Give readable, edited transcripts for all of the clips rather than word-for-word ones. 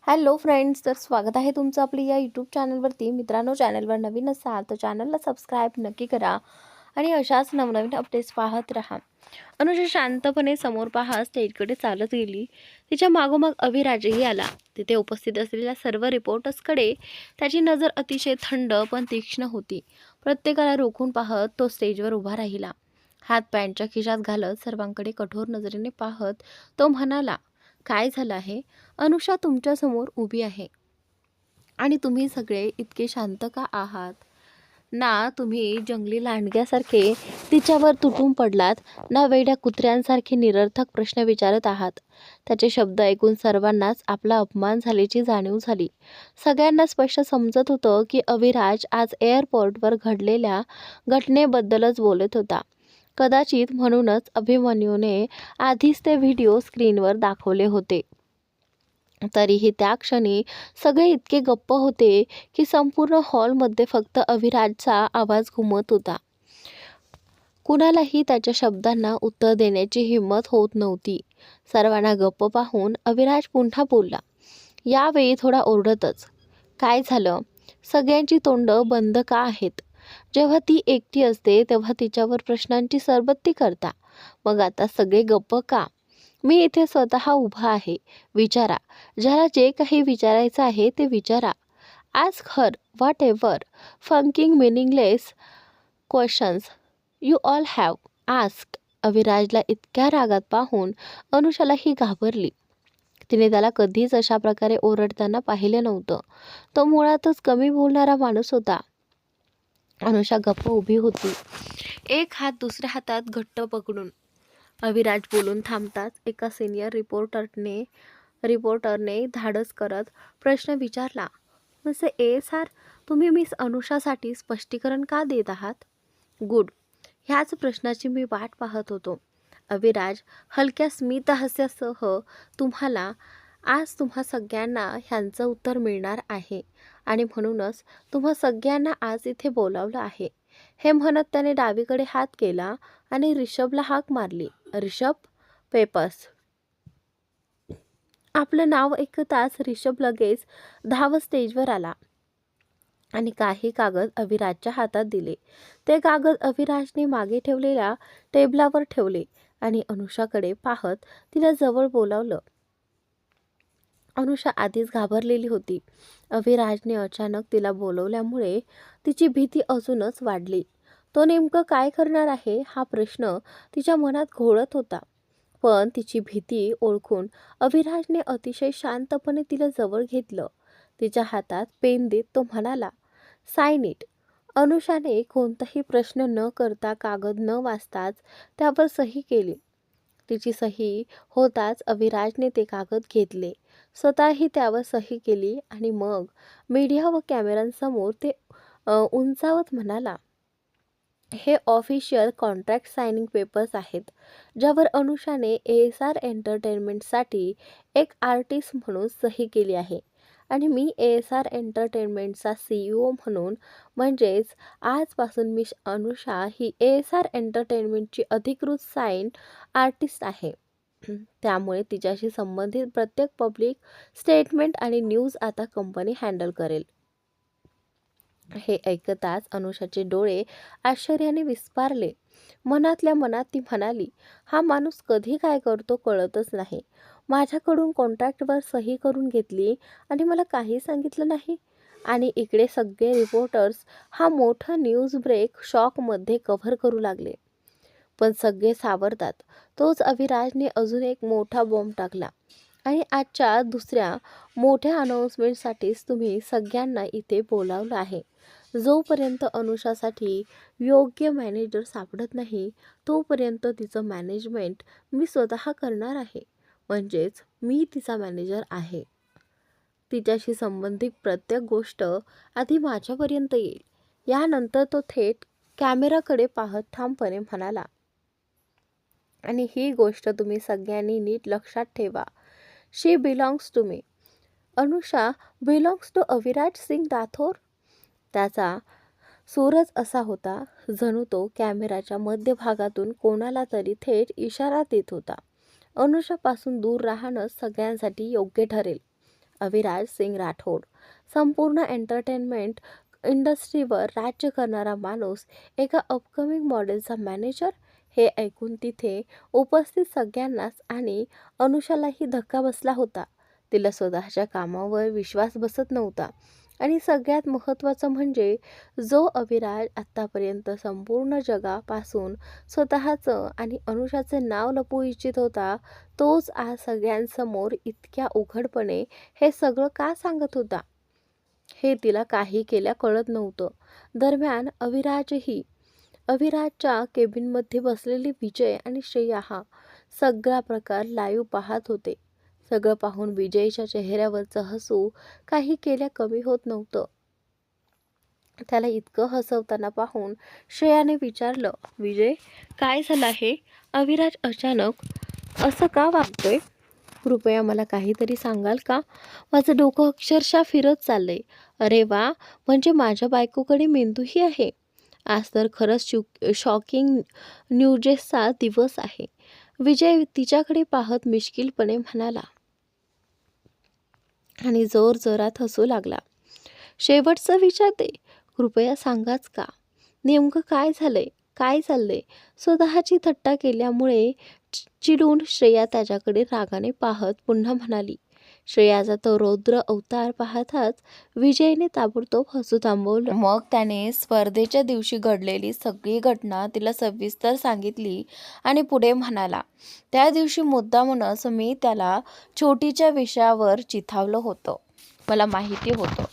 Hello friends, तर स्वागत आहे तुमचं आपली या यूट्यूब चॅनलवरती. मित्रांनो, चॅनलवर नवीन असाल तर चॅनलला सबस्क्राईब नक्की करा आणि अशाच नवनवीन अपडेट्स पाहत राहा. अनुजा शांतपणे समोर पाहत स्टेजकडे चालत गेली. तिच्या मागोमाग अभिराजही आला. तिथे उपस्थित असलेल्या सर्व रिपोर्टर्सकडे त्याची नजर अतिशय थंड पण तीक्ष्ण होती. प्रत्येकाला रोखून पाहत तो स्टेजवर उभा राहिला. हात पॅन्टच्या खिशात घालत सर्वांकडे कठोर नजरेने पाहत तो म्हणाला, काय झालं आहे? अनुषा तुमच्यासमोर उभी आहे आणि तुम्ही सगळे इतके शांत का आहात? ना तुम्ही जंगली लांडग्यासारखे तिच्यावर तुटून पडलात, ना वेड्या कुत्र्यांसारखे निरर्थक प्रश्न विचारत आहात. त्याचे शब्द ऐकून सर्वांनाच आपला अपमान झाल्याची जाणीव झाली. सगळ्यांना स्पष्ट समजत होतं की अविराज आज एअरपोर्टवर घडलेल्या घटनेबद्दलच बोलत होता. कदाचित म्हणूनच अभिमन्यूने आधीच ते व्हिडिओ स्क्रीनवर दाखवले होते. तरीही त्या क्षणी सगळे इतके गप्प होते की संपूर्ण हॉलमध्ये फक्त अविराजचा आवाज घुमत होता. कुणालाही त्याच्या शब्दांना उत्तर देण्याची हिंमत होत नव्हती. सर्वांना गप्प पाहून अविराज पुन्हा बोलला, यावेळी थोडा ओरडतच. काय झालं? सगळ्यांची तोंड बंद का आहेत? जेव्हा ती एकटी असते तेव्हा तिच्यावर प्रश्नांची सरबत्ती करता, मग आता सगळे गप्प का? मी इथे स्वतः उभा आहे. विचारा, ज्याला जे काही विचारायचं आहे ते विचारा. Ask her whatever fucking meaningless questions you all have ask. अविराजला इतक्या रागात पाहून अनुषालाही घाबरली. तिने त्याला कधीच अशा प्रकारे ओरडताना पाहिलं नव्हतं. तो मुळातच कमी बोलणारा माणूस होता. अनुषा गप्प उभी होती, एक हात दुसऱ्या हातात घट्ट पकडून. अविराज बोलून थांबताच एका सिनियर रिपोर्टरने धाडस करत प्रश्न विचारला, मिस्टर ASR, तुम्ही मिस अनुषासाठी स्पष्टीकरण का देत आहात? गुड, ह्याच प्रश्नाची मी वाट पाहत होतो. अविराज हलक्या स्मितहास्यासह आज तुम्हा सगळ्यांना ह्यांचं उत्तर मिळणार आहे आणि म्हणूनच तुम्हा सगळ्यांना आज इथे बोलावलं आहे. हे म्हणत त्याने डावीकडे हात केला आणि रिषभला हाक मारली. रिषभ, पेपर्स. आपलं नाव ऐकताच रिषभ लगेच धावत स्टेजवर आला आणि काही कागद अविराजच्या हातात दिले. ते कागद अविराजने मागे ठेवलेल्या टेबलावर ठेवले आणि अनुषाकडे पाहत तिला जवळ बोलावलं. अनुषा आधीच घाबरलेली होती. अविराजने अचानक तिला बोलवल्यामुळे तिची भीती अजूनच वाढली. तो नेमकं काय करणार आहे हा प्रश्न तिच्या मनात घोळत होता. पण तिची भीती ओळखून अविराजने अतिशय शांतपणे तिला जवळ घेतलं. तिच्या हातात पेन देत तो म्हणाला, साइन इट. अनुषाने कोणताही प्रश्न न करता कागद न वाचताच त्यावर सही केली. तिची सही होताच अविराजने ते कागद घेतले, स्वतःही त्यावर सही केली आणि मग मीडिया व कॅमेऱ्यांसमोर ते उंचावत म्हणाला, हे ऑफिशियल कॉन्ट्रॅक्ट सायनिंग पेपर्स आहेत, ज्यावर अनुषाने ASR एंटरटेनमेंटसाठी एक आर्टिस्ट म्हणून सही केली आहे आणि मी ASR एंटरटेनमेंटचा CEO म्हणून, म्हणजेच आजपासून मिस अनुषा ही ASR एंटरटेनमेंटची अधिकृत साइन आर्टिस्ट आहे. त्यामुळे तिच्याशी संबंधित प्रत्येक पब्लिक स्टेटमेंट आणि न्यूज आता कंपनी हँडल करेल. हे ऐकताच अनुषाचे डोळे आश्चर्याने विस्फारले. मनातल्या मनात ती म्हणाली, हा माणूस कधी काय करतो कळतच नाही. माझ्याकडून कॉन्ट्रॅक्टवर सही करून घेतली आणि मला काही सांगितलं नाही. आणि इकडे सगळे रिपोर्टर्स हा मोठा न्यूज ब्रेक शॉकमध्ये कव्हर करू लागले. पण सगळे सावरतात तोच अविराजने अजून एक मोठा बॉम्ब टाकला आणि आजच्या दुसऱ्या मोठ्या अनाउन्समेंटसाठीच तुम्ही सगळ्यांना इथे बोलावलं आहे. जोपर्यंत अनुषासाठी योग्य मॅनेजर सापडत नाही तोपर्यंत तिचं मॅनेजमेंट मी स्वतः करणार आहे. म्हणजेच मी तिचा मॅनेजर आहे. तिच्याशी संबंधित प्रत्येक गोष्ट आधी माझ्यापर्यंत येईल. यानंतर तो थेट कॅमेराकडे पाहत ठामपणे म्हणाला, आणि ही गोष्ट तुम्ही सगळ्यांनी नीट लक्षात ठेवा. She belongs to me. Anusha belongs to Aviraj Singh Rathore. त्याचा सूरच असा होता जणू तो कॅमेराच्या मध्यभागातून कोणाला तरी थेट इशारा देत होता. अनुषापासून दूर राहणं सगळ्यांसाठी योग्य ठरेल. अविराज सिंग राठोड, संपूर्ण एंटरटेनमेंट इंडस्ट्रीवर राज्य करणारा माणूस, एका अपकमिंग मॉडेलचा मॅनेजर. हे ऐकून तिथे उपस्थित सगळ्यांनाच आणि अनुषालाही धक्का बसला होता. तिला स्वतःच्या कामावर विश्वास बसत नव्हता. आणि सगळ्यात महत्त्वाचं म्हणजे जो अविराज आत्तापर्यंत संपूर्ण जगापासून स्वतःचं आणि अनुषाचे नाव लपवू इच्छित होता, तोच आज सगळ्यांसमोर इतक्या उघडपणे हे सगळं का सांगत होता, हे तिला काही केल्या कळत नव्हतं. दरम्यान अविराजच्या केबिनमध्ये बसलेली विजय आणि श्रेया हा सगळा प्रकार लाईव्ह पाहत होते. सगळं पाहून विजयच्या चेहऱ्यावरचं हसू काही केल्या कमी होत नव्हतं. त्याला इतकं हसवताना पाहून श्रेयाने विचारलं, विजय, काय झालं आहे? अविराज अचानक असं का वागतोय? कृपया मला काहीतरी सांगाल का? माझं डोकं अक्षरशः फिरत चाललंय. अरे वा, म्हणजे माझ्या बायकोकडे मेंदूही आहे. आज तर खरंच शॉकिंग न्यूजेसचा दिवस आहे. विजय तिच्याकडे पाहत मिश्किलपणे म्हणाला आणि जोरजोरात हसू लागला. शेवटचं विचारते, कृपया सांगाच का? नेमकं काय झालंय? काय चाललंय? स्वतःची थट्टा केल्यामुळे चिडून श्रेया त्याच्याकडे रागाने पाहत पुन्हा म्हणाली. श्रेयाचा तो रौद्र अवतार पाहताच विजयने ताबडतोब हसू थांबवलं. मग त्याने स्पर्धेच्या दिवशी घडलेली सगळी घटना तिला सविस्तर सांगितली आणि पुढे म्हणाला, त्या दिवशी मुद्दामूनच मी त्याला छोटीच्या विषयावर चिथावलं होतं. मला माहिती होतं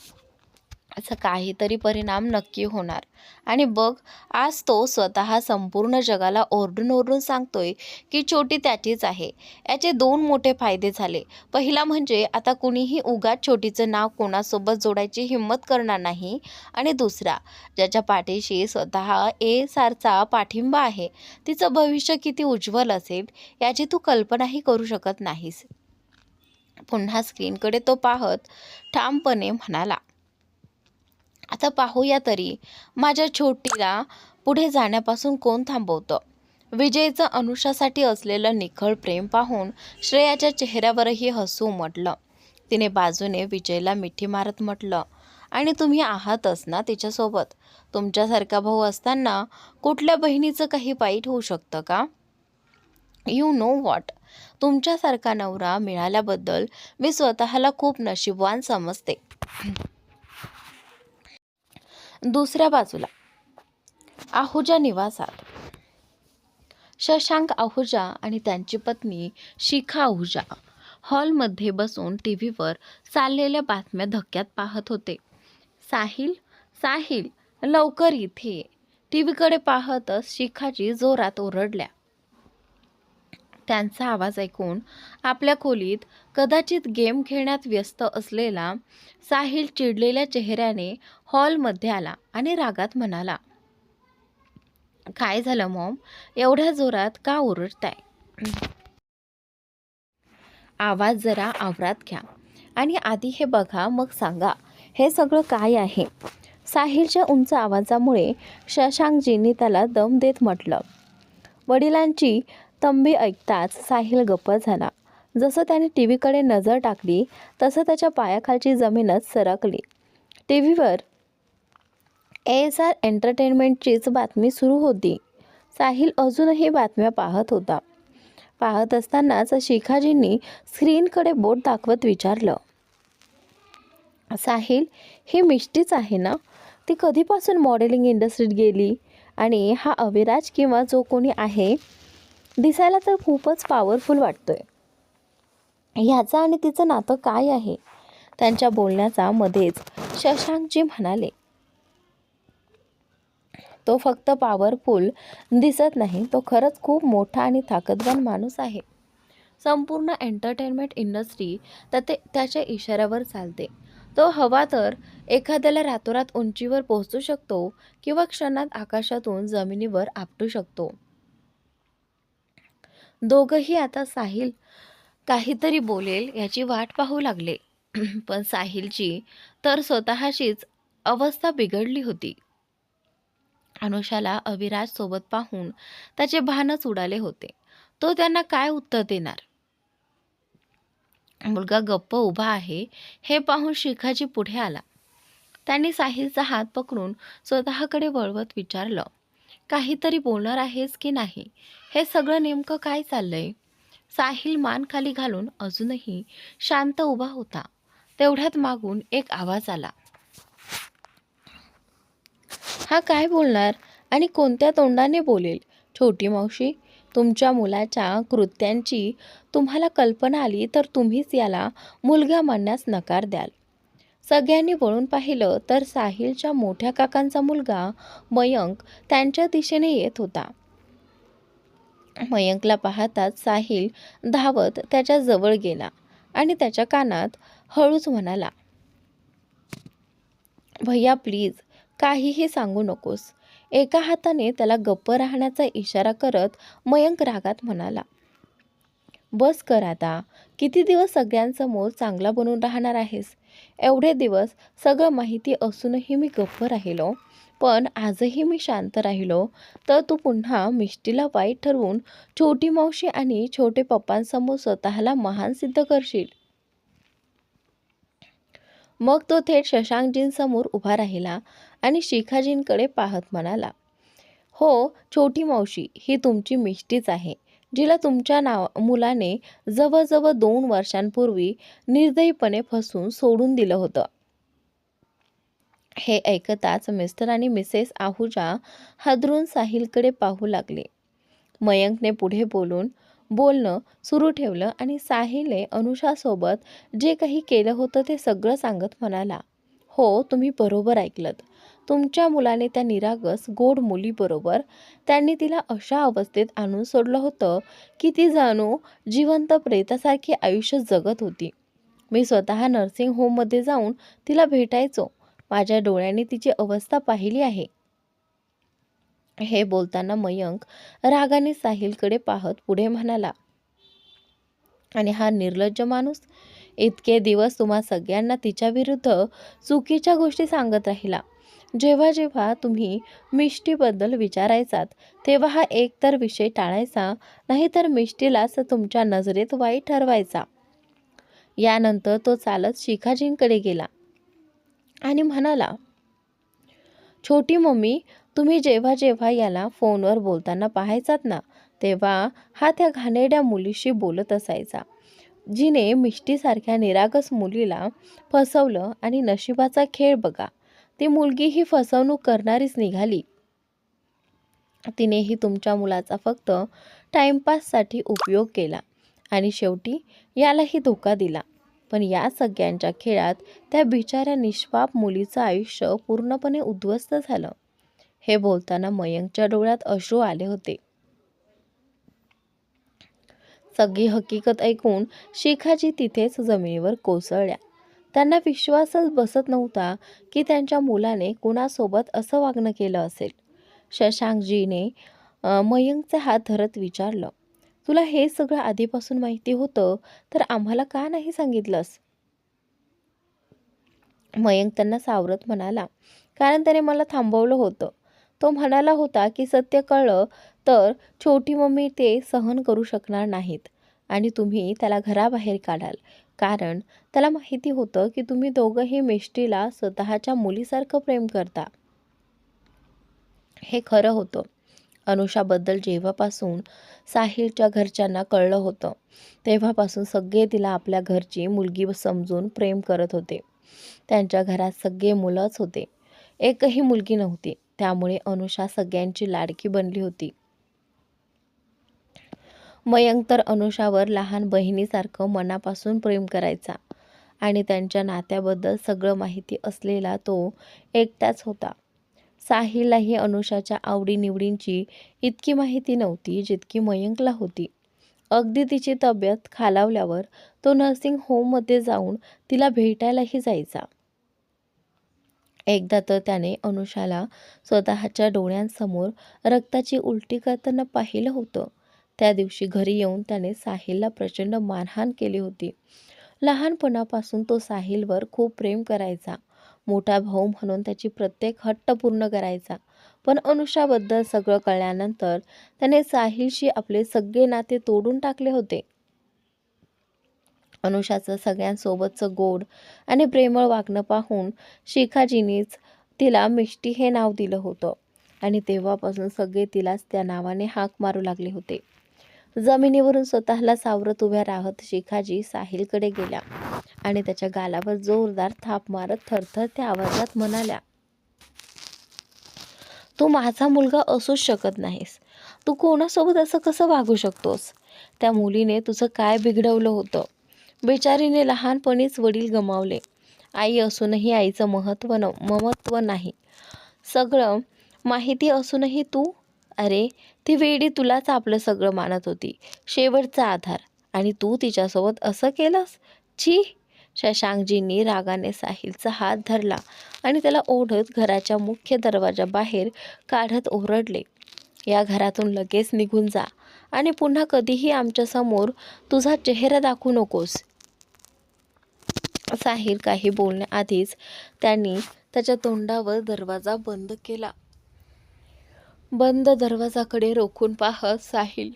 असा काहीतरी परिणाम नक्की होणार. आणि बघ, आज तो स्वतः संपूर्ण जगाला ओरडून ओरडून सांगतोय की छोटी त्याचीच आहे. याचे दोन मोठे फायदे झाले. पहिला म्हणजे आता कुणीही उगाच छोटीचं नाव कोणासोबत जोडायची हिंमत करणार नाही. आणि दुसरा, ज्याच्या पाठीशी स्वतः सारचा पाठिंबा आहे, तिचं भविष्य किती उज्ज्वल असेल याची तू कल्पनाही करू शकत नाहीस. पुन्हा स्क्रीनकडे तो पाहत ठामपणे म्हणाला, आता पाहूया तरी माझ्या छोटीला पुढे जाण्यापासून कोण थांबवतं. विजयचं अनुषासाठी असलेलं निखळ प्रेम पाहून श्रेयाच्या चेहऱ्यावरही हसू उमटलं. तिने बाजूने विजयला मिठी मारत म्हटलं, आणि तुम्ही आहातच ना तिच्यासोबत. तुमच्यासारखा भाऊ असताना कुठल्या बहिणीचं काही वाईट होऊ शकतं का? यू नो व्हॉट, तुमच्यासारखा नवरा मिळाल्याबद्दल मी स्वतःला खूप नशीबवान समजते. दुसऱ्या बाजूला आहुजा निवासात शशांक आहुजा आणि त्यांची पत्नी शिखा आहुजा हॉलमध्ये बसून टीव्हीवर चाललेल्या बातम्या धक्क्यात पाहत होते. साहिल, साहिल, लवकर इथे. टीव्हीकडे पाहतच शिखाजी जोरात ओरडल्या. त्यांचा आवाज ऐकून आपल्या खोलीत कदाचित गेम खेळण्यात व्यस्त असलेला साहिल चिडलेल्या चेहऱ्याने हॉलमध्ये आला आणि रागात म्हणाला, काय झालं मॉम? एवढ्या जोरात का ओरडताय? आवाज जरा आवरात घ्या आणि आधी हे बघा, मग सांगा हे सगळं काय आहे. साहिलच्या उंच आवाजामुळे शशांकजींनी त्याला दम देत म्हटलं. वडिलांची तंबी ऐकताच साहिल गप्प झाला. जसं त्याने टीव्हीकडे नजर टाकली तसं त्याच्या पायाखालची जमीनच सरकली. टीव्हीवर ASR एंटरटेनमेंटचीच बातमी सुरू होती. साहिल अजूनही बातम्या पाहत होता. पाहत असतानाच शिखाजींनी स्क्रीनकडे बोट दाखवत विचारलं, साहिल, ही मिष्टीच आहे ना? ती कधीपासून मॉडेलिंग इंडस्ट्रीत गेली? आणि हा अविराज किंवा जो कोणी आहे, दिसायला तर खूपच पॉवरफुल वाटतोय. ह्याचं आणि तिचं नातं काय आहे? त्यांच्या बोलण्याचा मध्येच शशांकजी म्हणाले, तो फक्त पॉवरफुल दिसत नाही, तो खरंच खूप मोठा आणि ताकदवान माणूस आहे. संपूर्ण एंटरटेनमेंट इंडस्ट्री त्याच्या इशाऱ्यावर चालते. तो हवा तर एखाद्याला रातोरात उंचीवर पोहोचू शकतो किंवा क्षणात आकाशातून जमिनीवर आपटू शकतो. दोघंही आता साहिल काहीतरी बोलेल याची वाट पाहू लागले. पण साहिलची तर स्वतःशीच अवस्था बिघडली होती. अनुषाला अविराज सोबत पाहून त्याचे भानच उडाले होते. तो त्यांना काय उत्तर देणार? मुलगा गप्प उभा आहे हे पाहून शिखाजी पुढे आला. त्यांनी साहिलचा हात पकडून स्वतःकडे वळवत विचारलं, काहीतरी बोलणार आहेस की नाही? हे सगळं नेमकं काय चाललंय? साहिल मान खाली घालून अजूनही शांत उभा होता. तेवढ्यात मागून एक आवाज आला. हा काय बोलणार आणि कोणत्या तोंडाने बोलेल? छोटी मावशी, तुमच्या मुलाच्या कृत्यांची तुम्हाला कल्पना आली तर तुम्हीच याला मुलगा मानण्यास नकार द्याल. सगळ्यांनी वळून पाहिलं तर साहिलच्या मोठ्या काकांचा मुलगा मयंक त्यांच्या दिशेने येत होता. मयंकला पाहताच साहिल धावत त्याच्या जवळ गेला आणि त्याच्या कानात हळूच म्हणाला, भैया प्लीज, काहीही सांगू नकोस. एका हाताने त्याला गप्प राहण्याचा इशारा करत मयंक रागात म्हणाला, बस कर आता. किती दिवस सगळ्यांसमोर चांगला बनून राहणार आहेस? एवढे दिवस सगळं माहिती असूनही मी गप्प राहिलो, पण आजही मी शांत राहिलो तर तू पुन्हा मिष्टीला वाईट ठरवून छोटी मावशी आणि छोटे पप्पांसमोर स्वतःला महान सिद्ध करशील. मग तो थेट शशांकजींसमोर उभा राहिला आणि शिखाजींकडे पाहत म्हणाला, हो छोटी मावशी, ही तुमची मिष्टीच आहे, जिला तुमच्या मुलाने जवळजवळ 2 वर्षांपूर्वी निर्दयीपणे फसवून सोडून दिलं होतं. हे ऐकताच मिस्टर आणि मिसेस आहुजा हादरून साहिलकडे पाहू लागले. मयंकने पुढे बोलणं सुरू ठेवलं आणि साहिलने अनुषासोबत जे काही केलं होतं ते सगळं सांगत म्हणाला, हो तुम्ही बरोबर ऐकलत. तुमच्या मुलाने त्या निरागस गोड मुलीबरोबर त्यांनी तिला अशा अवस्थेत आणून सोडलं होतं की ती जणू जिवंत प्रेतासारखी आयुष्य जगत होती. मी स्वतः नर्सिंग होममध्ये जाऊन तिला भेटायचो. माझ्या डोळ्यांनी तिची अवस्था पाहिली आहे. हे बोलताना मयंक रागाने साहिलकडे पाहत पुढे म्हणाला, आणि हा निर्लज्ज माणूस इतके दिवस तुम्हा सगळ्यांना तिच्या विरुद्ध चुकीच्या गोष्टी सांगत राहिला. जेव्हा जेव्हा तुम्ही मिष्टीबद्दल विचारायचात तेव्हा हा एकतर विषय टाळायचा, नाहीतर मिष्टीलाच तुमच्या नजरेत वाईट ठरवायचा. यानंतर तो चालत शिखाजींकडे गेला आणि म्हणाला, छोटी मम्मी, तुम्ही जेव्हा जेव्हा याला फोनवर बोलताना पाहायचात ना, तेव्हा हा त्या घाणेरड्या मुलीशी बोलत असायचा, जिने मिष्टीसारख्या निरागस मुलीला फसवलं. आणि नशिबाचा खेळ बघा, ती मुलगी ही फसवणूक करणारीच निघाली. तिनेही तुमच्या मुलाचा फक्त टाइमपाससाठी उपयोग केला आणि शेवटी यालाही धोका दिला. पण या सगळ्यांच्या खेळात त्या बिचाऱ्या निष्पाप मुलीचं आयुष्य पूर्णपणे उद्ध्वस्त झालं. हे बोलताना मयंकच्या डोळ्यात अश्रू आले होते. सगळी हकीकत ऐकून शिखाजी तिथेच जमिनीवर कोसळल्या. त्यांना विश्वासच बसत नव्हता की त्यांच्या मुलाने कुणासोबत असं वागणं केलं असेल. शशांकजीने मयंकचे हात धरत विचारलं, तुला हे सगळं आधीपासून माहिती होतं तर आम्हाला का नाही सांगितलंस? मयंक त्यांना सावरत म्हणाला, कारण त्याने मला थांबवलं होतं. तो म्हणाला होता की सत्य कळलं तर छोटी मम्मी ते सहन करू शकणार नाहीत आणि तुम्ही त्याला घराबाहेर काढाल, कारण त्याला माहिती होतं की तुम्ही दोघंही मिष्टीला स्वतःच्या मुलीसारखं प्रेम करता. हे खरं होतं. अनुषाबद्दल जेव्हापासून साहिलच्या घरच्यांना कळलं होतं तेव्हापासून सगळे तिला आपल्या घरची मुलगी समजून प्रेम करत होते. त्यांच्या घरात सगळे मुलंच होते, एकही मुलगी नव्हती. त्यामुळे अनुषा सगळ्यांची लाडकी बनली होती. मयंक तर अनुषावर लहान बहिणीसारखं मनापासून प्रेम करायचा आणि त्यांच्या नात्याबद्दल सगळं माहिती असलेला तो एकटाच होता. साहिललाही अनुषाच्या आवडीनिवडींची इतकी माहिती नव्हती जितकी मयंकला होती. अगदी तिची तब्येत खालावल्यावर तो नर्सिंग होममध्ये जाऊन तिला भेटायलाही जायचा. एकदा तर त्याने अनुषाला स्वतःच्या डोळ्यांसमोर रक्ताची उलटी करताना पाहिलं होतं. त्या दिवशी घरी येऊन त्याने साहिलला प्रचंड मारहाण केली होती. लहानपणापासून तो साहिलवर खूप प्रेम करायचा. मोठा भाऊ म्हणून त्याची प्रत्येक हट्ट पूर्ण करायचा. पण अनुषाबद्दल सगळं कळल्यानंतर त्याने साहिलशी आपले सगळे नाते तोडून टाकले होते. अनुषाचं सगळ्यांसोबतचं गोड आणि प्रेमळ वागणं पाहून शिखाजीनीच तिला मिष्टी हे नाव दिलं होतं आणि तेव्हापासून सगळे तिलाच त्या नावाने हाक मारू लागले होते. जमिनीवरून स्वतःला सावरत उभ्या राहत शिखाजी साहिलकडे गेल्या आणि त्याच्या गालावर जोरदार थाप मारत थरथरत्या आवाजात म्हणाल्या, तू माझा मुलगा असूच शकत नाहीस. तू कोणासोबत असं कसं वागू शकतोस? त्या मुलीने तुझं काय बिघडवलं होतं? बिचारीने लहानपणीच वडील गमावले. आई असूनही आईचं ममत्व नाही. सगळं माहिती असूनही तू, अरे ती वेडी तुलाच आपलं सगळं मानत होती, शेवटचा आधार, आणि तू तिच्यासोबत असं केलंस? छी! शशांकजींनी रागाने साहिलचा हात धरला आणि त्याला ओढत घराच्या मुख्य दरवाजाबाहेर काढत ओरडले, या घरातून लगेच निघून जा आणि पुन्हा कधीही आमच्यासमोर तुझा चेहरा दाखवू नकोस. साहिल काही बोलण्याआधीच त्यांनी त्याच्या तोंडावर दरवाजा बंद केला. बंद दरवाजाकडे रोखून पाहत साहिल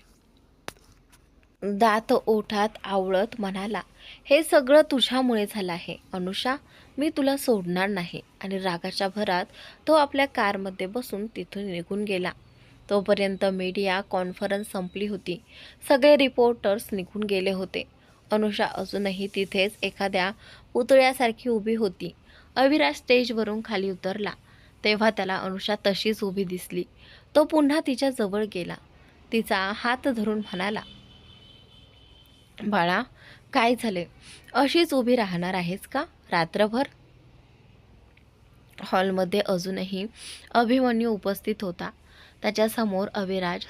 दात ओठात आवळत म्हणाला, हे सगळं तुझ्यामुळे झालं आहे अनुषा. मी तुला सोडणार नाही. आणि रागाच्या भरात तो आपल्या कारमध्ये बसून तिथून निघून गेला. तोपर्यंत मीडिया कॉन्फरन्स संपली होती. सगळे रिपोर्टर्स निघून गेले होते. अनुषा अजूनही तिथेच एखाद्या पुतळ्यासारखी उभी होती. अविराज स्टेजवरून खाली उतरला तेव्हा त्याला अनुषा तशीच उभी दिसली. तो पुन्हा तिच्या जवळ गेला. तिचा हात धरून म्हणाला, बाळा काय झाले? अशीच उभी राहणार आहेस का रात्रभर? हॉलमध्ये अजूनही अभिमन्यू उपस्थित होता. त्याच्यासमोर अविराज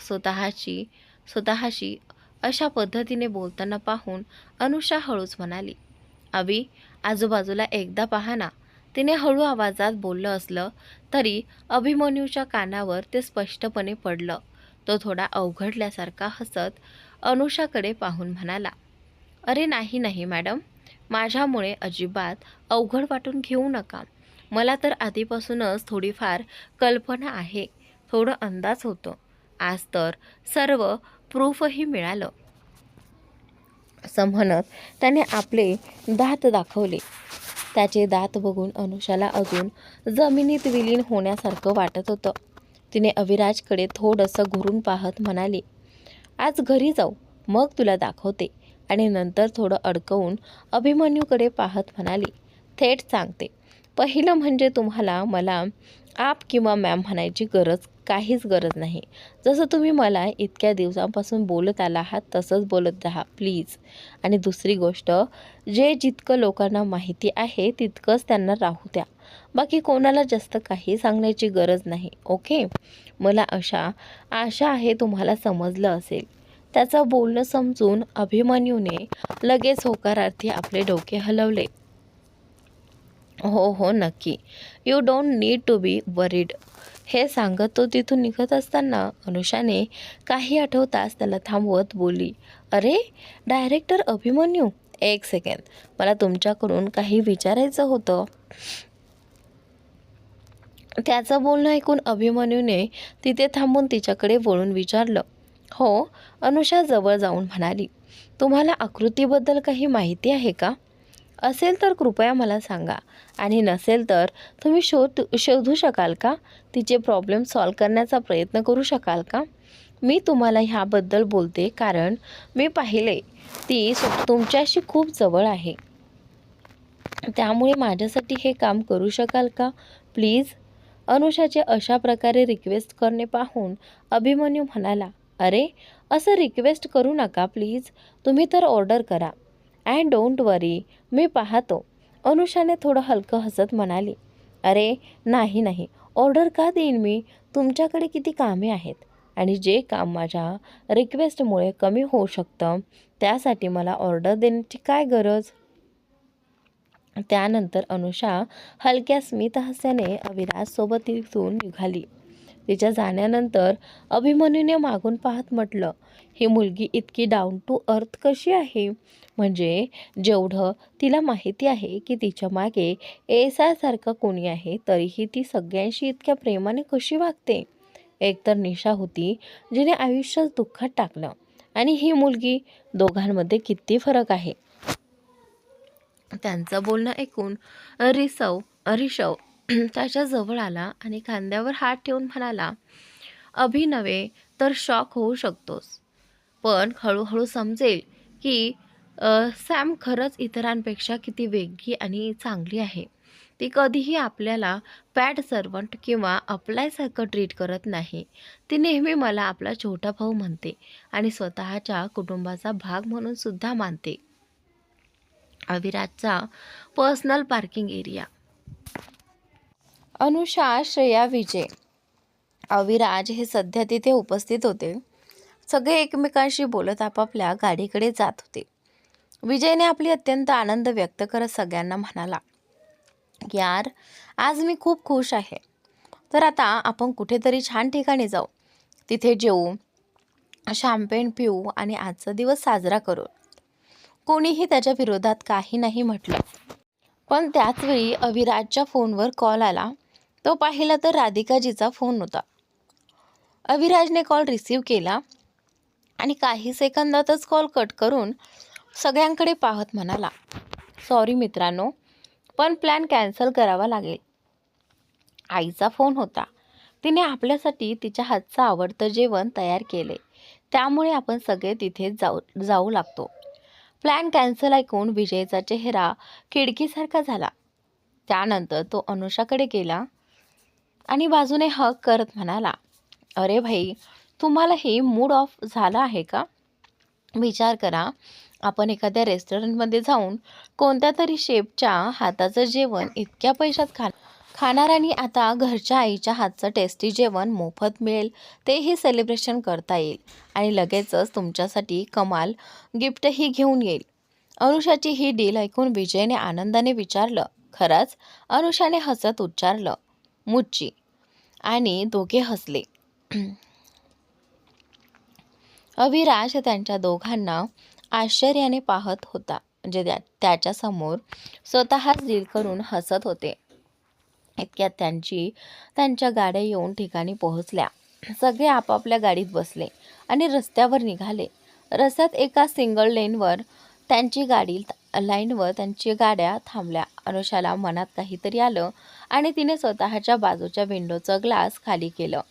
स्वतःशी अशा पद्धतीने बोलताना पाहून अनुषा हळूच म्हणाली, अवी आजूबाजूला एकदा पहा ना. तिने हळू आवाजात बोललं असलं तरी अभिमन्यूच्या कानावर ते स्पष्टपणे पडलं. तो थोडा अवघडल्यासारखा हसत अनुषाकडे पाहून म्हणाला, अरे नाही मॅडम, माझ्यामुळे अजिबात अवघड वाटून घेऊ नका. मला तर आधीपासूनच थोडीफार कल्पना आहे, थोडं अंदाज होतो. आज तर सर्व प्रूफही मिळालं. असं म्हणत त्याने आपले दात दाखवले. त्याचे दात बघून अनुषाला अजून जमिनीत विलीन होण्यासारखं वाटत होतं. तिने अविराजकडे थोडंसं घुरून पाहत म्हणाली, आज घरी जाऊ मग तुला दाखवते. आणि नंतर थोडं अडकवून अभिमन्यूकडे पाहत म्हणाली, थेट सांगते, पहिलं म्हणजे तुम्हाला मला आप किंवा मॅम म्हणायची काहीच गरज नाही. जसं तुम्ही मला इतक्या दिवसांपासून बोलत आला आहात तसंच बोलत राहा प्लीज. आणि दुसरी गोष्ट, जितकं लोकांना माहिती आहे तितकंच त्यांना राहू द्या. बाकी कोणाला जास्त काही सांगण्याची गरज नाही. ओके? मला आशा आहे तुम्हाला समजलं असेल. त्याचं बोलणं समजून अभिमन्यूने लगेच होकारार्थी आपले डोके हलवले. हो नक्की. You don't need to be worried. हे सांगत तो तिथून निघत असताना अनुषाने काही आठवताच त्याला थांबवत बोलली, अरे डायरेक्टर अभिमन्यू, एक सेकंड, मला तुमच्याकडून काही विचारायचं होतं. त्याचं बोलणं ऐकून अभिमन्यूने तिथे थांबून तिच्याकडे वळून विचारलं. हो, अनुषा जवळ जाऊन म्हणाली, तुम्हाला आकृतीबद्दल काही माहिती आहे का? असेल तर कृपया मला सांगा, आणि नसेल तर तुम्ही शोधू शकाल का? तिचे प्रॉब्लेम सॉल्व करण्याचा प्रयत्न करू शकाल का? मी तुम्हाला ह्याबद्दल बोलते कारण मी पाहिले ती तुमच्याशी खूप जवळ आहे. त्यामुळे माझ्यासाठी हे काम करू शकाल का प्लीज? अनुषाचे अशा प्रकारे रिक्वेस्ट करणे पाहून अभिमन्यू म्हणाला, अरे असं रिक्वेस्ट करू नका प्लीज. तुम्ही तर ऑर्डर करा. अँड डोंट वरी, मी पाहतो. अनुषाने थोडं हलकं हसत म्हणाली, अरे नाही, ऑर्डर का देईन मी? तुमच्याकडे किती कामे आहेत आणि जे काम माझ्या रिक्वेस्टमुळे कमी होऊ शकतं त्यासाठी मला ऑर्डर देण्याची काय गरज? त्यानंतर अनुषा हलक्या स्मित हास्याने अविराजसोबत तिथून निघाली. तिच्या जाण्यानंतर अभिमन्यूने मागून पाहत म्हटलं, ही मुलगी इतकी डाऊन टू अर्थ कशी आहे? म्हणजे जेवढं तिला माहिती आहे की तिच्या मागे एसासारखं कोणी आहे तरीही ती सगळ्यांशी इतक्या प्रेमाने कशी वागते? एकतर निशा होती जिने आयुष्यात दुःखात टाकलं, आणि ही मुलगी, दोघांमध्ये किती फरक आहे. त्यांचं बोलणं ऐकून ऋषव त्याच्या जवळ आला आणि खांद्यावर हात ठेवून म्हणाला, "अभि नव्हे तर शॉक होऊ शकतोस. पण हळूहळू समजेल की सॅम खरंच इतरांपेक्षा किती वेगळी आणि चांगली आहे. ती कधीही आपल्याला पॅड सर्वंट किंवा अप्लायसारखं ट्रीट करत नाही. ती नेहमी मला आपला छोटा भाऊ म्हणते आणि स्वतःच्या कुटुंबाचा भाग म्हणून सुद्धा मानते." अविराजचा personal parking area. Anusha, Shreya, Vijay, Aviraj हे सध्या तिथे उपस्थित होते. सगळे एकमेकांशी बोलत आपापल्या गाडीकडे जात होते. विजयने आपली अत्यंत आनंद व्यक्त करत सगळ्यांना म्हणाला, "यार, आज मी खूप खुश आहे. तर आता आपण कुठेतरी छान ठिकाणी जाऊ. तिथे जेवू, शॅम्पेन पिऊ आणि आजचा दिवस साजरा करू." कोणीही त्याच्या विरोधात काही नाही म्हटलं. पण त्याचवेळी अविराजच्या फोनवर कॉल आला. तो पाहिला तर राधिकाजीचा फोन होता. अविराजने कॉल रिसीव्ह केला आणि काही सेकंदातच कॉल कट करून सगळ्यांकडे पाहत म्हणाला, "सॉरी मित्रांनो, पण प्लॅन कॅन्सल करावा लागेल." आईचा फोन होता. तिने आपल्यासाठी तिच्या हातचं आवडतं जेवण तयार केले, त्यामुळे आपण सगळे तिथे जाऊ लागतो. प्लॅन कॅन्सल ऐकून विजयचा चेहरा खिडकीसारखा झाला. त्यानंतर तो अनुषाकडे गेला आणि बाजूने हक करत म्हणाला, "अरे भाई, तुम्हालाही मूड ऑफ झाला आहे का? विचार करा, आपण एखाद्या रेस्टॉरंटमध्ये जाऊन कोणत्या तरी शेफच्या हाताचं जेवण इतक्या पैशात खाणार आणि आता घरच्या आईच्या हातचं टेस्टी जेवण मोफत मिळेल, तेही सेलिब्रेशन करता येईल आणि लगेचच तुमच्यासाठी कमाल गिफ्टही घेऊन येईल." अनुषाची ही डील ऐकून विजयने आनंदाने विचारलं, "खरंच?" अनुषाने हसत उच्चारलं, "मुच्ची." आणि दोघे हसले. अविराज त्यांच्या दोघांना आश्चर्याने पाहत होता. म्हणजे त्याच्यासमोर स्वतःच डील करून हसत होते. इतक्यात त्यांच्या गाड्या येऊन ठिकाणी पोहोचल्या. सगळे आपापल्या गाडीत बसले आणि रस्त्यावर निघाले. रस्त्यात एका सिंगल लाईनवर त्यांची गाड्या थांबल्या. अनुषाला मनात काहीतरी आलं आणि तिने स्वतःच्या बाजूच्या विंडोचं ग्लास खाली केलं.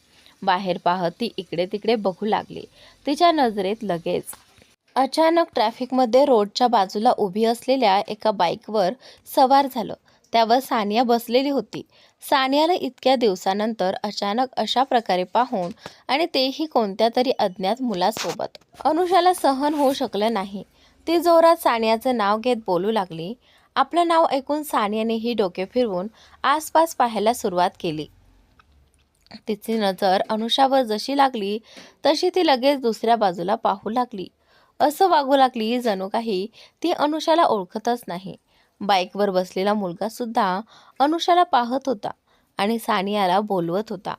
बाहेर पाहत ती इकडे तिकडे बघू लागली. तिच्या नजरेत लगेच अचानक ट्रॅफिकमध्ये रोडच्या बाजूला उभी असलेल्या एका बाईकवर सवार झालं. त्यावर सानिया बसलेली होती. सानियाला इतक्या दिवसानंतर अचानक अशा प्रकारे पाहून आणि तेही कोणत्या तरी अज्ञात मुलासोबत अनुषाला सहन होऊ शकलं नाही. ती जोरात सानियाचं नाव घेत बोलू लागली. आपलं नाव ऐकून सानियानेही डोके फिरवून आसपास पाहायला सुरुवात केली. तिची नजर अनुषावर जशी लागली तशी ती लगेच दुसऱ्या बाजूला पाहू लागली. असं वागू लागली जणू काही ती अनुषाला ओळखतच नाही. बाईकवर बसलेला मुलगा सुद्धा अनुषाला पाहत होता आणि सानियाला बोलवत होता.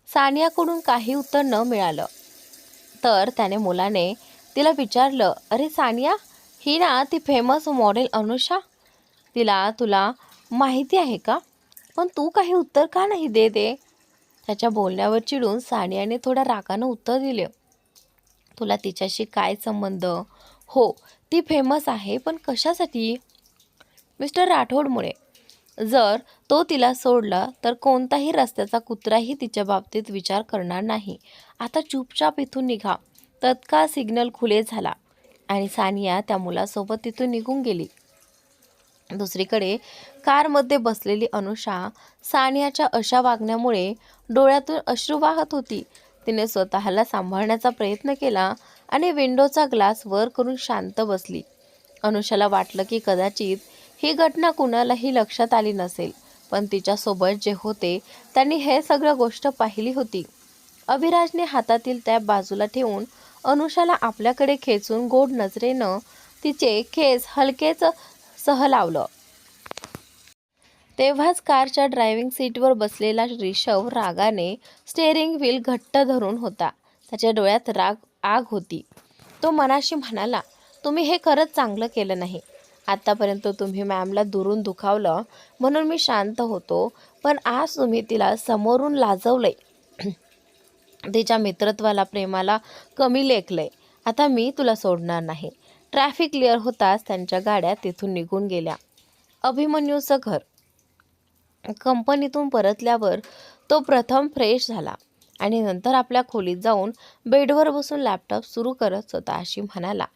सानियाकडून काही उत्तर न मिळालं तर त्याने मुलाने तिला विचारलं, "अरे सानिया, ही ना ती फेमस मॉडेल अनुषा? तुला माहिती आहे का? पण तू काही उत्तर का नाही देते?" त्याच्या बोलण्यावर चिडून सानियाने थोड्या रागानं उत्तर दिले, "तुला तिच्याशी काय संबंध? हो, ती फेमस आहे, पण कशासाठी? मिस्टर राठोडमुळे. जर तो तिला सोडला तर कोणताही रस्त्याचा कुत्राही तिच्या बाबतीत विचार करणार नाही. आता चुपचाप इथून निघा." तत्काळ सिग्नल खुले झाला आणि सानिया त्या मुलासोबत तिथून निघून गेली. दुसरीकडे कारमध्ये बसलेली अनुषा सानियाच्या अशा वागण्यामुळे डोळ्यातून अश्रू वाहत होती. तिने स्वतःला सांभाळण्याचा प्रयत्न केला आणि विंडोचा ग्लास वर करून शांत बसली. अनुषाला वाटलं की कदाचित ही घटना कुणालाही लक्षात आली नसेल, पण तिच्यासोबत जे होते त्यांनी हे सगळं गोष्ट पाहिली होती. अभिराजने हातातील टॅब बाजूला ठेवून अनुषाला आपल्याकडे खेचून गोड नजरेनं तिचे केस हलकेच सहलावलं. तेव्हाच कारच्या ड्रायव्हिंग सीटवर बसलेला ऋषव रागाने स्टेअरिंग व्हील घट्ट धरून होता. त्याच्या डोळ्यात आग होती. तो मनाशी म्हणाला, "तुम्ही हे खरंच चांगलं केलं नाही. आतापर्यंत तुम्ही मॅमला दुरून दुखावलं म्हणून मी शांत होतो, पण आज तुम्ही तिला समोरून लाजवलंय. तिच्या मित्रत्वाला, प्रेमाला कमी लेखलंय. आता मी तुला सोडणार नाही." ट्रॅफिक क्लिअर होताच त्यांच्या गाड्या तिथून निघून गेल्या. अभिमन्यूचं घर. कंपनीतून परतल्यावर तो प्रथम फ्रेश झाला आणि नंतर आपल्या खोलीत जाऊन बेडवर बसून लॅपटॉप सुरू करत स्वतःशी म्हणाला,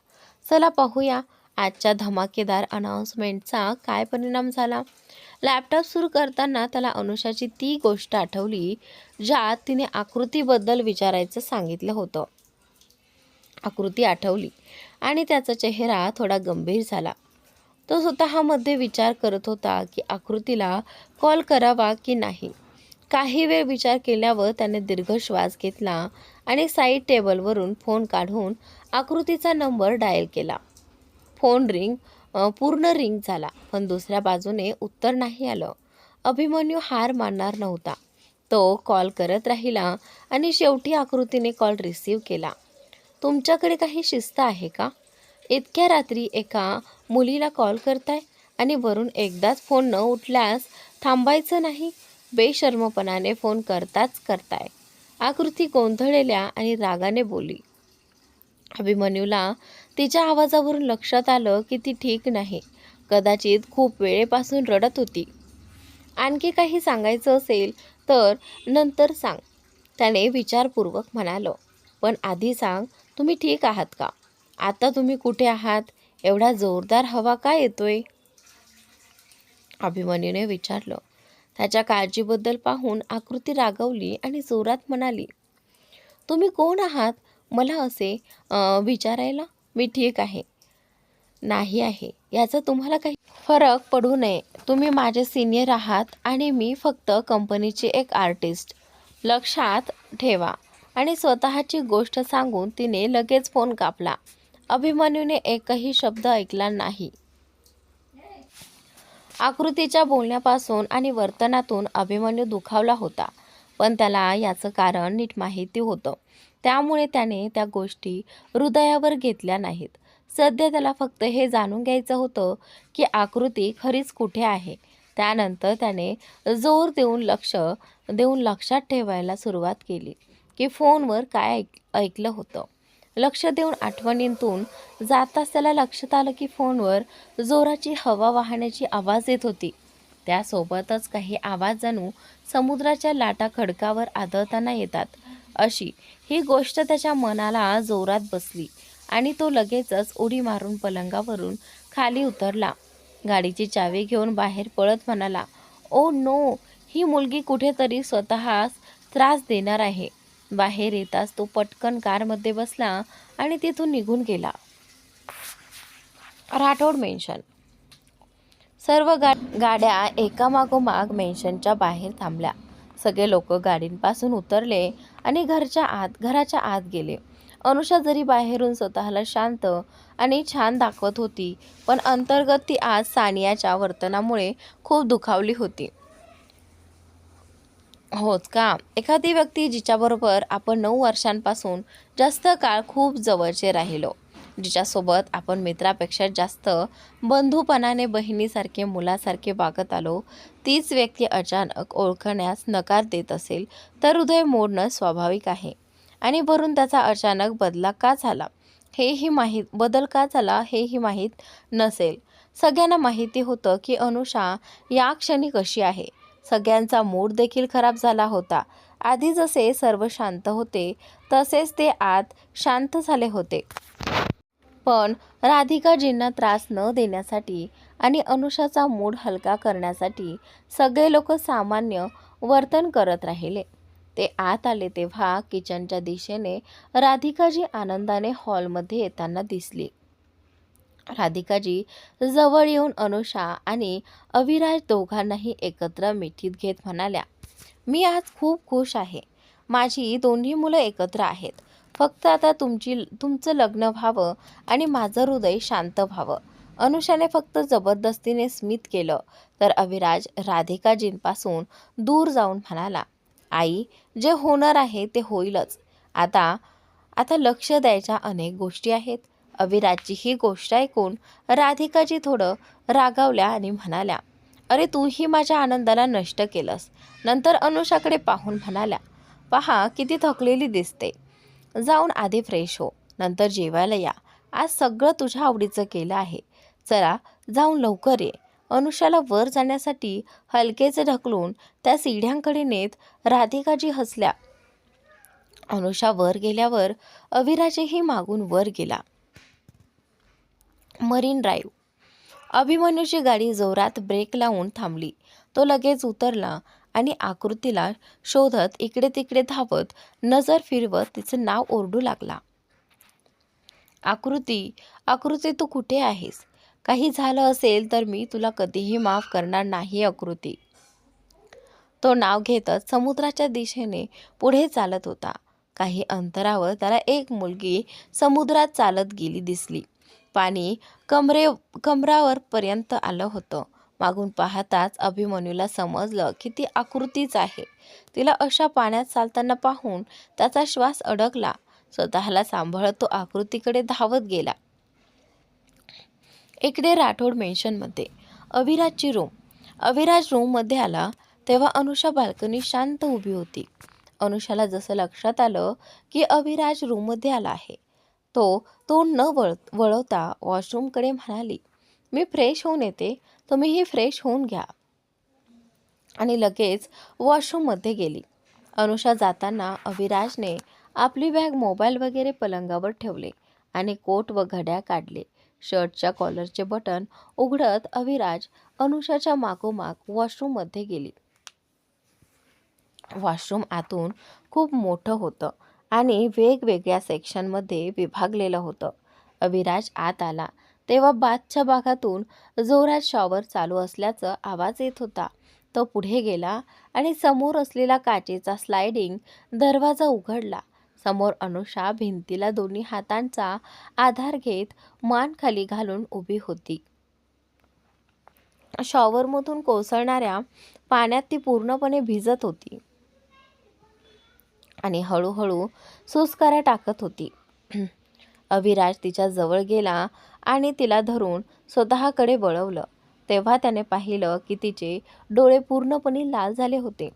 चला पाहूया आजच्या धमाकेदार अनाउन्समेंटचा काय परिणाम झाला. लॅपटॉप सुरू करताना त्याला अनुषाची ती गोष्ट आठवली ज्यात तिने आकृतीबद्दल विचारायचं सांगितलं होतं. आकृती आठवली आणि त्याचा चेहरा थोडा गंभीर झाला. तो स्वतःमध्ये विचार करत होता की आकृतीला कॉल करावा की नाही. काही वेळ विचार केल्यावर त्याने दीर्घ श्वास घेतला आणि साईड टेबलवरून फोन काढून आकृतीचा नंबर डायल केला. फोन पूर्ण रिंग झाला, पण दुसऱ्या बाजूने उत्तर नाही आलं. अभिमन्यू हार मानणार नव्हता. तो कॉल करत राहिला आणि शेवटी आकृतीने कॉल रिसीव्ह केला. तुमच्याकडे काही शिस्त आहे का? इतक्या रात्री एका मुलीला कॉल करताय आणि वरून एकदाच फोन न उठल्यास थांबायचं नाही. बेशर्मपणाने फोन करताय. आकृती गोंधळलेल्या आणि रागाने बोलली. अभिमन्यूला तिच्या आवाजावरून लक्षात आलं की ती ठीक नाही. कदाचित खूप वेळेपासून रडत होती. आणखी काही सांगायचं असेल तर नंतर सांग, त्याने विचारपूर्वक म्हणालो. पण आधी सांग, तुम्ही ठीक आहात का? आता तुम्ही कुठे आहात? एवढा जोरदार हवा का येतोय? अभिमन्यूने विचारलं. त्याच्या काळजीबद्दल पाहून आकृती रागवली आणि जोरात म्हणाली, तुम्ही कोण आहात मला असे विचारायला? मी ठीक आहे नाही आहे याचा तुम्हाला काही फरक पडू नये. तुम्ही माझे सिनियर आहात आणि मी फक्त कंपनीची एक आर्टिस्ट. लक्षात ठेवा. आणि स्वतःची गोष्ट सांगून तिने लगेच फोन कापला. अभिमन्यूने एकही शब्द ऐकला नाही. आकृतीच्या बोलण्यापासून आणि वर्तनातून अभिमन्यू दुखावला होता, पण त्याला याचं कारण नीट माहिती होतं. त्यामुळे त्याने त्या गोष्टी हृदयावर घेतल्या नाहीत. सध्या त्याला फक्त हे जाणून घ्यायचं होतं की आकृती खरीच कुठे आहे. त्यानंतर त्याने जोर देऊन लक्षात ठेवायला सुरुवात केली की फोनवर काय ऐकलं होतं. लक्ष देऊन आठवणींतून जाताच त्याला लक्षात आलं की फोनवर जोराची हवा वाहण्याची आवाज येत होती. त्यासोबतच काही आवाज जणू समुद्राच्या लाटा खडकावर आदळताना येतात अशी. ही गोष्ट त्याच्या मनाला जोरात बसली आणि तो लगेचच उडी मारून पलंगावरून खाली उतरला. गाडीची चावी घेऊन बाहेर पळत म्हणाला, ओ नो, ही मुलगी कुठेतरी स्वतःस त्रास देणार आहे. बाहेर येताच तो पटकन कारमध्ये बसला आणि तिथून निघून गेला. राठोड मेन्शन. सर्व गाड्या एकामागोमाग मेन्शनच्या बाहेर थांबल्या. सगळे लोक गाडींपासून उतरले आणि घराच्या आत गेले. अनुषा जरी बाहेरून स्वतःला शांत आणि छान दाखवत होती, पण अंतर्गत ती आज सानियाच्या वर्तनामुळे खूप दुखावली होती. होच का? एखादी व्यक्ती जिच्याबरोबर आपण 9 वर्षांपासून जास्त काळ खूप जवळचे राहिलो, जिच्यासोबत आपण मित्रापेक्षा जास्त बंधुपणाने बहिणीसारखे मुलासारखे वागत आलो, तीच व्यक्ती अचानक ओळखण्यास नकार देत असेल तर हृदय मोडणं स्वाभाविक आहे. आणि वरून त्याचा अचानक बदल का झाला हेही माहीत नसेल. सगळ्यांना माहिती होतं की अनुषा या क्षणी कशी आहे. सगळ्यांचा मूड देखील खराब झाला होता. आधी जसे सर्व शांत होते तसेच ते आत शांत झाले होते. पण राधिकाजींना त्रास न देण्यासाठी आणि अनुषाचा मूड हलका करण्यासाठी सगळे लोक सामान्य वर्तन करत राहिले. ते आत आले तेव्हा किचनच्या दिशेने राधिकाजी आनंदाने हॉलमध्ये येताना दिसली. राधिकाजी जवळ येऊन अनुषा आणि अविराज दोघांनाही एकत्र मिठीत घेत म्हणाल्या, मी आज खूप खुश आहे. माझी दोन्ही मुलं एकत्र आहेत. फक्त आता तुमचं लग्न व्हावं आणि माझं हृदय शांत व्हावं. अनुषाने फक्त जबरदस्तीने स्मित केलं तर अविराज राधिकाजींपासून दूर जाऊन म्हणाला, आई, जे होणार आहे ते होईलच. आता लक्ष द्यायच्या अनेक गोष्टी आहेत. अविराजची ही गोष्ट ऐकून राधिकाजी थोडं रागावल्या आणि म्हणाल्या, अरे तूही माझ्या आनंदाला नष्ट केलंस. नंतर अनुषाकडे पाहून म्हणाल्या, पहा किती थकलेली दिसते. जाऊन आधी फ्रेश हो, नंतर जेवायला या. आज सगळं तुझ्या आवडीचं केलं आहे. चला जाऊन लवकर ये. अनुषाला वर जाण्यासाठी हलकेच ढकलून त्या सीढ्यांकडे नेत राधिकाजी हसल्या. अनुषा वर गेल्यावर अविराजही मागून वर गेला. Marine drive. अभिमन्यूची गाडी जोरात ब्रेक लावून थांबली. तो लगेच उतरला आणि आकृतीला शोधत इकडे तिकडे धावत नजर फिरवत तिचं नाव ओरडू लागला. आकृती, आकृती, तू कुठे आहेस? काही झालं असेल तर मी तुला कधीही माफ करणार नाही आकृती. तो नाव घेतच समुद्राच्या दिशेने पुढे चालत होता. काही अंतरावर त्याला एक मुलगी समुद्रात चालत गेली दिसली. पाणी कमरावर पर्यंत आलं होतं. मागून पाहताच अभिमन्यूला समजलं की ती आकृतीच आहे. तिला अशा पाण्यात चालताना पाहून त्याचा श्वास अडकला. स्वतःला सांभाळत तो आकृतीकडे धावत गेला. इकडे राठोड मेन्शनमध्ये अविराजची रूम. अविराज रूममध्ये आला तेव्हा अनुषा बाल्कनीत शांत उभी होती. अनुषाला जसं लक्षात आलं की अविराज रूममध्ये आला आहे, तो तोंड न वळवता वॉशरूमकडे म्हणाली, मी फ्रेश होऊन येते, तुम्हीही फ्रेश होऊन घ्या. आणि लगेच वॉशरूममध्ये गेली. अनुषा जाताना अविराजने आपली बॅग, मोबाईल वगैरे पलंगावर ठेवले आणि कोट व घड्याळ काढले. शर्टच्या कॉलरचे बटन उघडत अविराज अनुषाच्या मागोमाग वॉशरूममध्ये गेली. वॉशरूम आतून खूप मोठं होतं आणि वेगवेगळ्या सेक्शनमध्ये विभागलेलं होतं. अविराज आत आला तेव्हा बाथच्या भागातून जोरात शॉवर चालू असल्याचा आवाज येत होता. तो पुढे गेला आणि समोर असलेला काचेचा स्लायडिंग दरवाजा उघडला. समोर अनुषा भिंतीला दोन्ही हातांचा आधार घेत मान खाली घालून उभी होती. शॉवरमधून कोसळणाऱ्या पाण्यात ती पूर्णपणे भिजत होती आणि हळूहळू सुस्कारा टाकत होती. अविराज तिच्या जवळ गेला आणि तिला धरून स्वतःकडे वळवलं. तेव्हा त्याने पाहिलं की तिचे डोळे पूर्णपणे लाल झाले होते.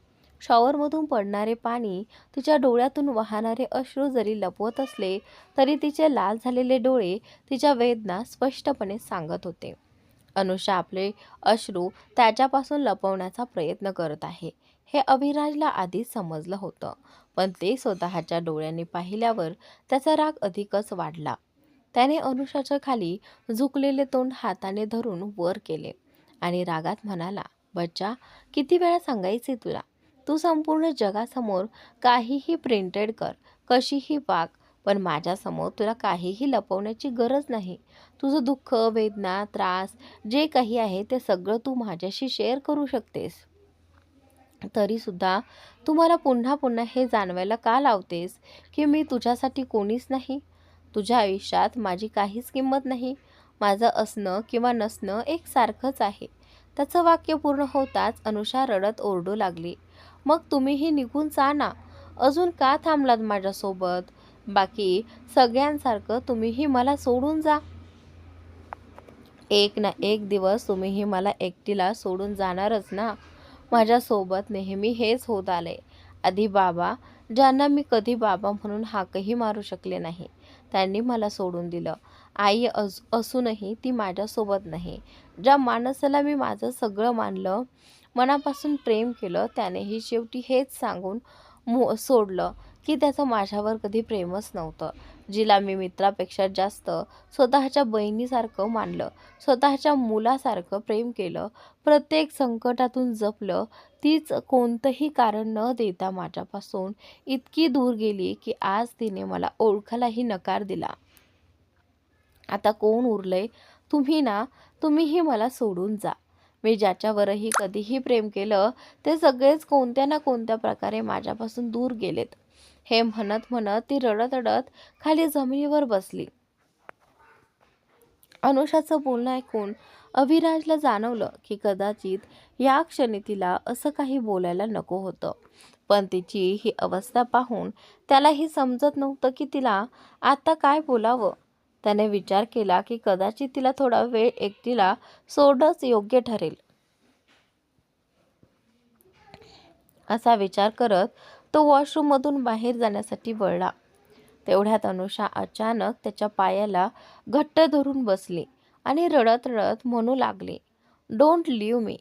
शॉवरमधून पडणारे पाणी, तिच्या डोळ्यातून वाहणारे अश्रू जरी लपवत असले तरी तिचे लाल झालेले डोळे तिच्या वेदना स्पष्टपणे सांगत होते. अनुषा आपले अश्रू त्याच्यापासून लपवण्याचा प्रयत्न करत आहे हे अविराजला आधीच समजलं होतं, पण ते स्वतःच्या डोळ्यांनी पाहिल्यावर त्याचा राग अधिकच वाढला. त्याने अनुषाच्या खाली झुकलेले तोंड हाताने धरून वर केले आणि रागात म्हणाला, बच्चा, किती वेळा सांगायचे तुला? तू संपूर्ण जगासमोर काहीही प्रिंटेड कर, कशीही वाग, पण माझ्यासमोर तुला काहीही लपवण्याची गरज नाही. तुझं दुःख, वेदना, त्रास जे काही आहे ते सगळं तू माझ्याशी शेअर करू शकतेस. तरीसुद्धा तू मला पुन्हा पुन्हा हे जाणवायला का लावतेस की मी तुझ्यासाठी कोणीच नाही? तुझ्या आयुष्यात माझी काहीच किंमत नाही. माझं असणं किंवा नसणं एक सारखंच आहे. त्याचं वाक्य पूर्ण होताच अनुषा रडत ओरडू लागली. मग तुम्हीही निघून जा ना. अजून का थांबलात माझ्यासोबत? बाकी सगळ्यांसारखं तुम्हीही मला सोडून जा. एक ना एक दिवस तुम्हीही मला एकटीला सोडून जाणारच ना. माझ्यासोबत नेहमी हेच होत आले. आधी बाबा, ज्यांना मी कधी बाबा म्हणून हाकही मारू शकले नाही, त्यांनी मला सोडून दिलं. आई असूनही ती माझ्यासोबत नाही. ज्या माणसाला मी माझं सगळं मानलं, मनापासून प्रेम केलं, त्यानेही शेवटी हेच सांगून सोडलं की त्याचं माझ्यावर कधी प्रेमच नव्हतं. जिला मी मित्रापेक्षा जास्त स्वतःच्या बहिणीसारखं मानलं, स्वतःच्या मुलासारखं प्रेम केलं, प्रत्येक संकटातून जपलं, तीच कोणतंही कारण न देता माझ्यापासून इतकी दूर गेली की आज तिने मला ओळखायलाही नकार दिला. आता कोण उरलंय? तुम्ही ना. तुम्हीही मला सोडून जा. मी ज्याच्यावरही कधीही प्रेम केलं ते सगळेच कोणत्या ना कोणत्या प्रकारे माझ्यापासून दूर गेलेत. हे म्हणत म्हणत ती रडत रडत खाली जमिनीवर बसली. अनुषाचं बोलणं ऐकून अविराजला जाणवलं की कदाचित या क्षणी तिला असं काही बोलायला नको होतं, पण तिची ही अवस्था पाहून त्यालाही समजत नव्हतं की तिला आता काय बोलावं. त्याने विचार केला की कदाचित तिला थोडा वेळ एकटीला सोडणंच योग्य ठरेल. असा विचार करत तो वॉशरूममधून बाहेर जाण्यासाठी वळला. तेवढ्यात अनुषा अचानक त्याच्या पायाला घट्ट धरून बसली आणि रडत रडत म्हणू लागली, don't leave me.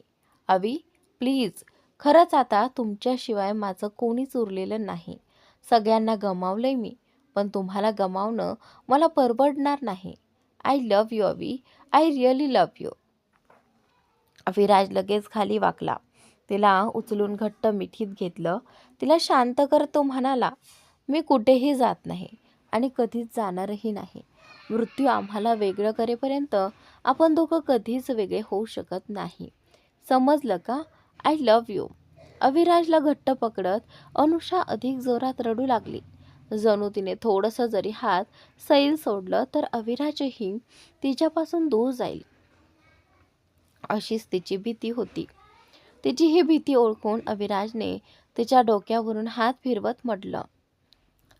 Avi please. खरंच आता तुमच्याशिवाय माझं कोणीच उरलेलं नाही. सगळ्यांना गमावलंय मी, पण तुम्हाला गमावणं मला परवडणार नाही. I love you avi. I really love you. Aviraj लगेच खाली वाकला. तिला उचलून घट्ट मिठीत घेतलं. तिला शांत करत तो म्हणाला, मी कुठेही जात नाही आणि कधीच जाणारही नाही. मृत्यू आम्हाला वेगळं करेपर्यंत आपण दोघं कधीच वेगळे होऊ शकत नाही. समजलं का? I love you. अविराजला घट्ट पकडत अनुषा अधिक जोरात रडू लागली. जणू तिने थोडंसं जरी हात सैल सोडलं तर अविराजही तिच्यापासून दूर जाईल अशीच तिची भीती होती. तिची ही भीती ओळखून अविराजने तिच्या डोक्यावरून हात फिरवत म्हटलं,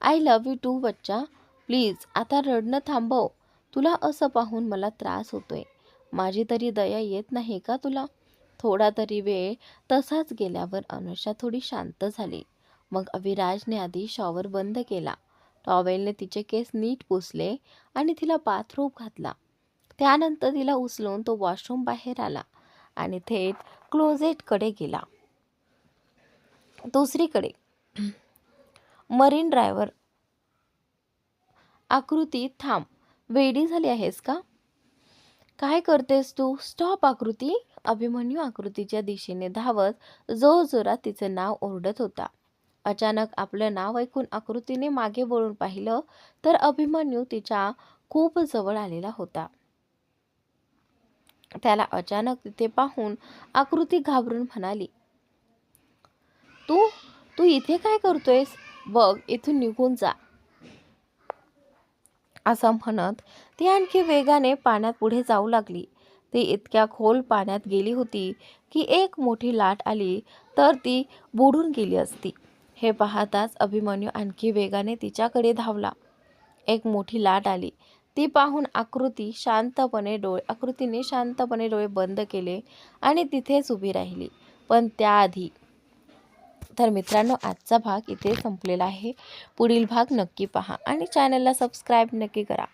आय लव्ह यू टू बच्चा. प्लीज आता रडणं थांबव. तुला असं पाहून मला त्रास होतोय. माझी तरी दया येत नाही का तुला? थोडा तरी वेळ तसाच गेल्यावर अनुषा थोडी शांत झाली. मग अविराजने आधी शॉवर बंद केला. टॉवेलने तिचे केस नीट पुसले आणि तिला बाथरूम घातला. त्यानंतर तिला उचलून तो वॉशरूम बाहेर आला आणि थेट क्लोजेटकडे गेला. दुसरीकडे मरीन ड्रायव्हर. आकृती थांब. वेडी झाली आहेस का? काय करतेस तू? स्टॉप आकृती. अभिमन्यू आकृतीच्या दिशेने धावत जोरजोरात तिचे नाव ओरडत होता. अचानक आपलं नाव ऐकून आकृतीने मागे वळून पाहिलं तर अभिमन्यू तिच्या खूप जवळ आलेला होता. त्याला अचानक तिथे पाहून आकृती घाबरून म्हणाली, तू तू इथे काय करतोयस? बघ, इथून निघून जा. असं म्हणत ती आणखी वेगाने पाण्यात पुढे जाऊ लागली. ती इतक्या खोल पाण्यात गेली होती की एक मोठी लाट आली तर ती बुडून गेली असती. हे पाहताच अभिमन्यू आणखी वेगाने तिच्याकडे धावला. एक मोठी लाट आली. ती पाहून आकृतीने शांतपणे डोळे बंद केले आणि तिथेच उभी राहिली. पण त्याआधी तर मित्रांनो, आजचा भाग इथे संपलेला आहे. पुढील भाग नक्की पहा आणि चॅनलला सबस्क्राईब नक्की करा.